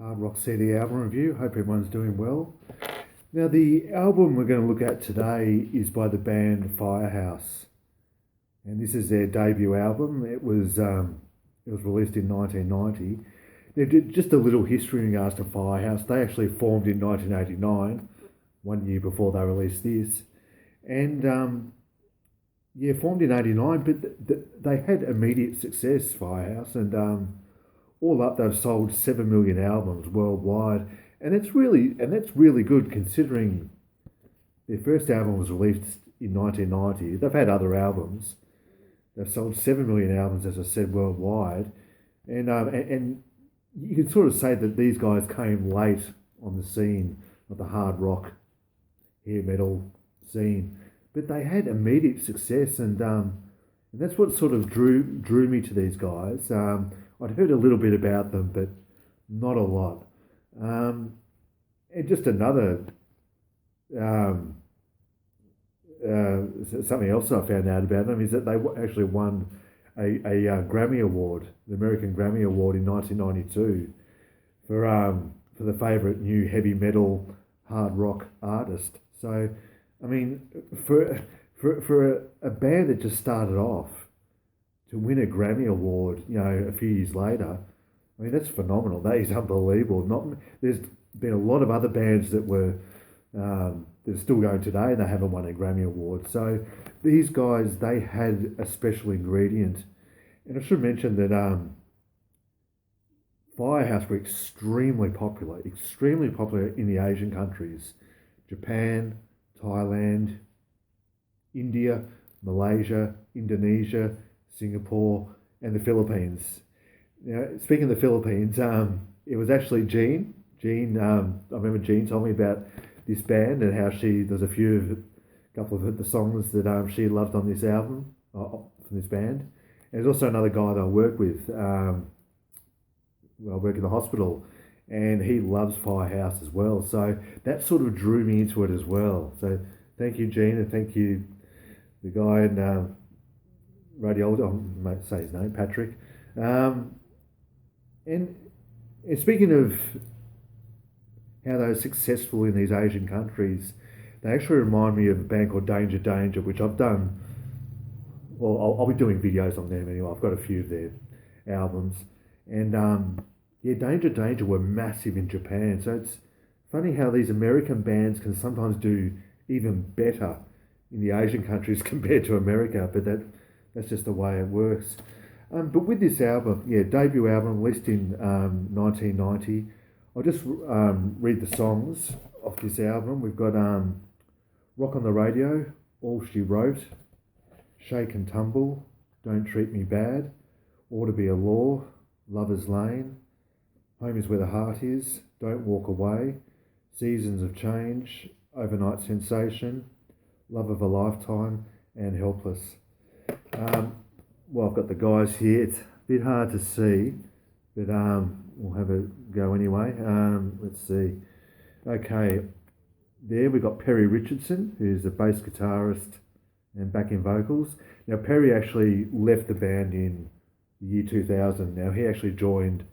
Hardrock CD album review. Hope everyone's doing well. Now, the album we're going to look at today is by the band Firehouse, and this is their debut album. It was released in 1990. Now, just a little history in regards to Firehouse. They actually formed in 1989, 1 year before they released this, and formed in '89. But they had immediate success, Firehouse, and all up, they've sold 7 million albums worldwide, and that's really good considering their first album was released in 1990. They've had other albums. They've sold 7 million albums, as I said, worldwide, and you can sort of say that these guys came late on the scene of the hard rock, hair metal scene, but they had immediate success, and that's what sort of drew me to these guys. I'd heard a little bit about them, but not a lot. And just another something else I found out about them is that they actually won a Grammy Award, the American Grammy Award in 1992 for the favourite new heavy metal hard rock artist. So, I mean, for a band that just started off to win a Grammy Award, a few years later, I mean, that's phenomenal. That is unbelievable. There's been a lot of other bands that are still going today and they haven't won a Grammy Award. So these guys, they had a special ingredient. And I should mention that Firehouse were extremely popular in the Asian countries: Japan, Thailand, India, Malaysia, Indonesia, Singapore, and the Philippines. Speaking of the Philippines, it was actually Jean. I remember Jean told me about this band and how there's a couple of the songs that she loved on this album, from this band. And there's also another guy that I work with. I work in the hospital, and he loves Firehouse as well. So that sort of drew me into it as well. So thank you, Jean, and thank you, the guy in radiology. I might say his name, Patrick. And speaking of how they were successful in these Asian countries, they actually remind me of a band called Danger Danger, which I've done. Well, I'll be doing videos on them anyway. I've got a few of their albums. And Danger Danger were massive in Japan. So it's funny how these American bands can sometimes do even better in the Asian countries compared to America, but that's just the way it works. But with this album, debut album released in 1990, I'll just read the songs off this album. We've got Rock on the Radio, All She Wrote, Shake and Tumble, Don't Treat Me Bad, Ought to Be a Law, Lover's Lane, Home is Where the Heart Is, Don't Walk Away, Seasons of Change, Overnight Sensation, Love of a Lifetime, and Helpless. I've got the guys here. It's a bit hard to see, but we'll have a go anyway. Let's see. Okay, there we've got Perry Richardson, who's the bass guitarist and backing vocals. Now, Perry actually left the band in the year 2000. Now, he actually joined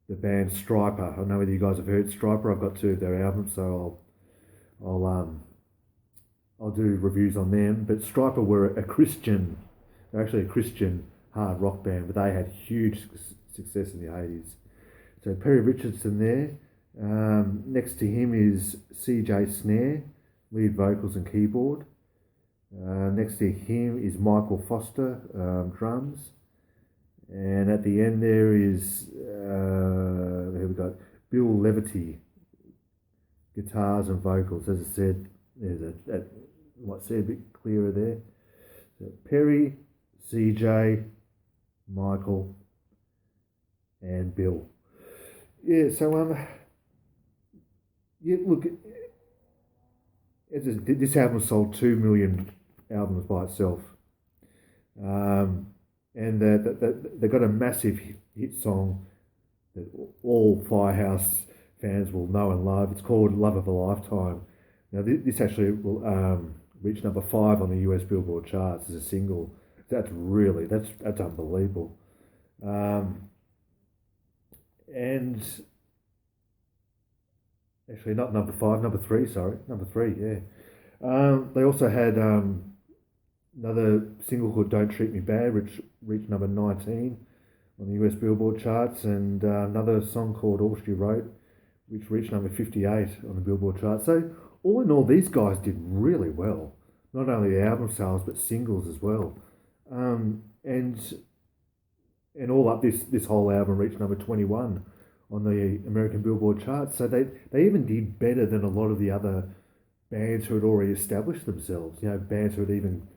the band Striper. I don't know whether you guys have heard Striper. I've got two of their albums, so I'll do reviews on them. But Striper were they're actually a Christian hard rock band, but they had huge success in the 80s. So Perry Richardson there. Next to him is CJ Snare, lead vocals and keyboard. Next to him is Michael Foster, drums. And at the end there is, here we got Bill Levity, guitars and vocals. As I said, there's might see a bit clearer there. So Perry, CJ, Michael, and Bill. Look, this album sold 2 million albums by itself. And they got a massive hit song that all Firehouse fans will know and love. It's called Love of a Lifetime. Now, this actually will reach number 5 on the US Billboard charts as a single. That's unbelievable. And Actually, not number five, number three. Sorry, number three. Yeah. They also had another single called "Don't Treat Me Bad," which reached number 19 on the US Billboard charts, and another song called "All She Wrote," which reached number 58 on the Billboard chart. So all in all, these guys did really well. Not only the album sales, but singles as well. And all up, this whole album reached number 21 on the American Billboard chart. So they even did better than a lot of the other bands who had already established themselves. You know, bands who had even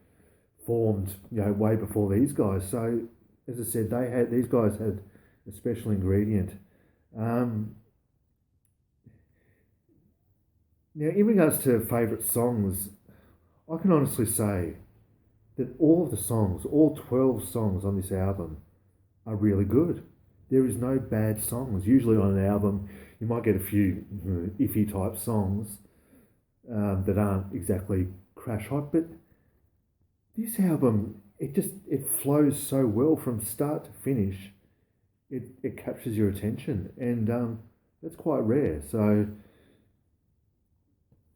formed, you know, way before these guys. So as I said, these guys had a special ingredient. Now, in regards to favourite songs, I can honestly say that all of the songs, all 12 songs on this album, are really good. There is no bad songs. Usually on an album, you might get a few iffy type songs that aren't exactly crash hot, but this album, it flows so well from start to finish. It captures your attention, and that's quite rare. So,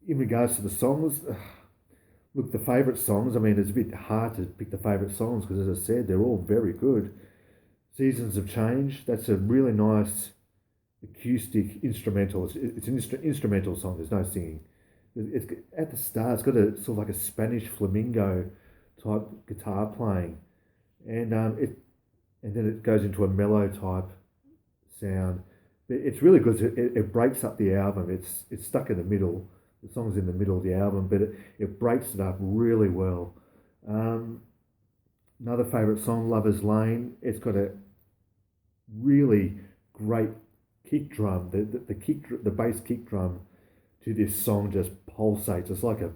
in regards to the songs, look, the favourite songs, I mean, it's a bit hard to pick the favourite songs because, as I said, they're all very good. Seasons of Change, that's a really nice acoustic instrumental. It's an instrumental song, there's no singing. It's at the start, it's got a sort of like a Spanish flamingo type guitar playing, and then it goes into a mellow type sound. It's really good. It breaks up the album. It's stuck in the middle. The song's in the middle of the album, but it breaks it up really well. Another favourite song, Lover's Lane. It's got a really great kick drum. The bass kick drum to this song just pulsates. It's like a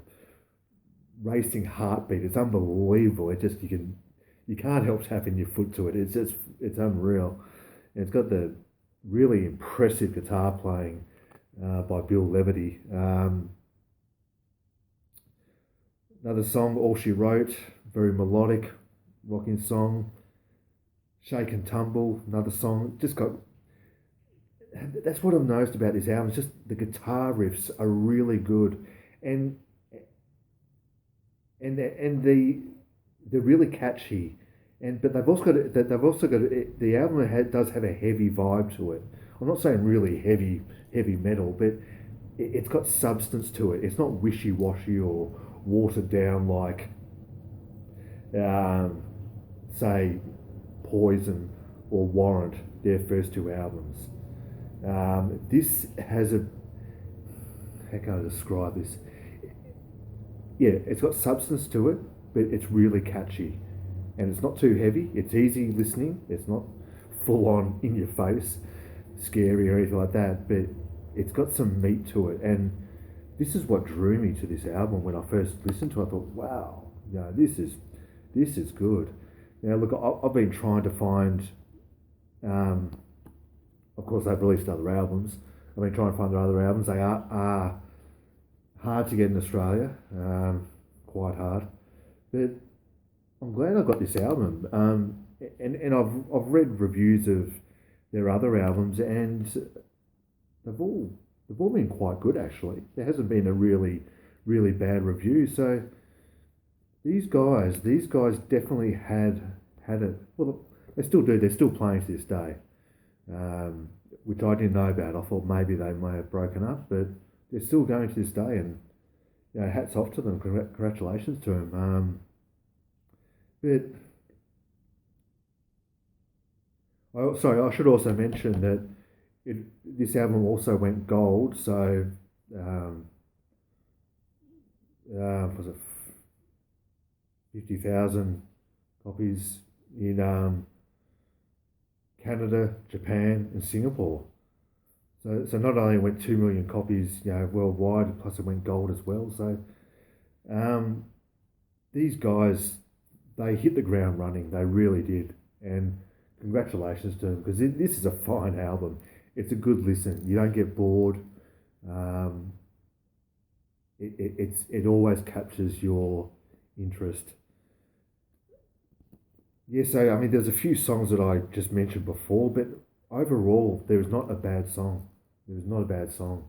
racing heartbeat. It's unbelievable. You can't help tapping your foot to it. It's unreal. And it's got the really impressive guitar playing by Bill Levity. Another song, All She Wrote, very melodic, rocking song. Shake and Tumble, another song. That's what I've noticed about this album. It's just the guitar riffs are really good, and they're really catchy, but they've also got the album does have a heavy vibe to it. I'm not saying really heavy metal, but it's got substance to it. It's not wishy washy or watered down like, say, Poison or Warrant, their first two albums. This has how can I describe this? Yeah, it's got substance to it, but it's really catchy, and it's not too heavy. It's easy listening. It's not full on in your face, scary or anything like that, but it's got some meat to it, and this is what drew me to this album when I first listened to it. I thought, wow, this is good. Now, look, I've been trying to find. Of course, they've released other albums. I've been trying to find their other albums. They are hard to get in Australia, quite hard. But I'm glad I got this album. And I've read reviews of their other albums, and they've all been quite good actually. There hasn't been a really bad review. So these guys definitely had it. Well, they still do. They're still playing to this day, which I didn't know about. I thought maybe they may have broken up, but they're still going to this day, and hats off to them. Congratulations to them. But I should also mention that this album also went gold. So was it 50,000 copies in Canada, Japan, and Singapore. So not only went 2 million copies, worldwide, plus it went gold as well. So these guys, they hit the ground running. They really did, and congratulations to them, because this is a fine album. It's a good listen. You don't get bored. It always captures your interest. Yeah, so I mean, there's a few songs that I just mentioned before, but overall, there is not a bad song. There is not a bad song.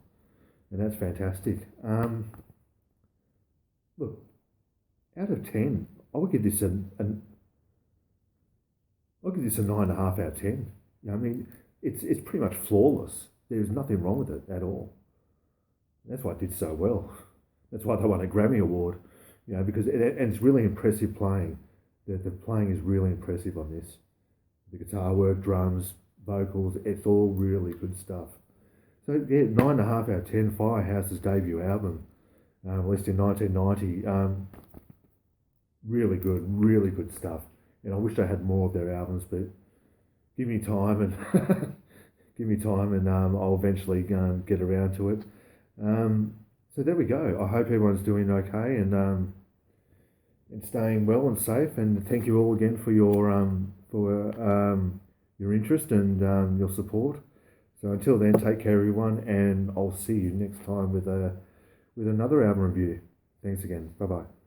and that's fantastic. Look, out of 10, I would give this I'll give this a 9.5 out of 10. You know, I mean, it's pretty much flawless. There's nothing wrong with it at all. That's why it did so well. That's why they won a Grammy Award. You know, because and it's really impressive playing. The playing is really impressive on this. The guitar work, drums, vocals, it's all really good stuff. So yeah, 9.5 out of 10. Firehouse's debut album, released in 1990. Really good stuff. And I wish I had more of their albums, but give me time and give me time, and I'll eventually get around to it. So there we go. I hope everyone's doing okay and staying well and safe. And thank you all again for your interest and your support. So until then, take care, everyone, and I'll see you next time with another album review. Thanks again. Bye bye.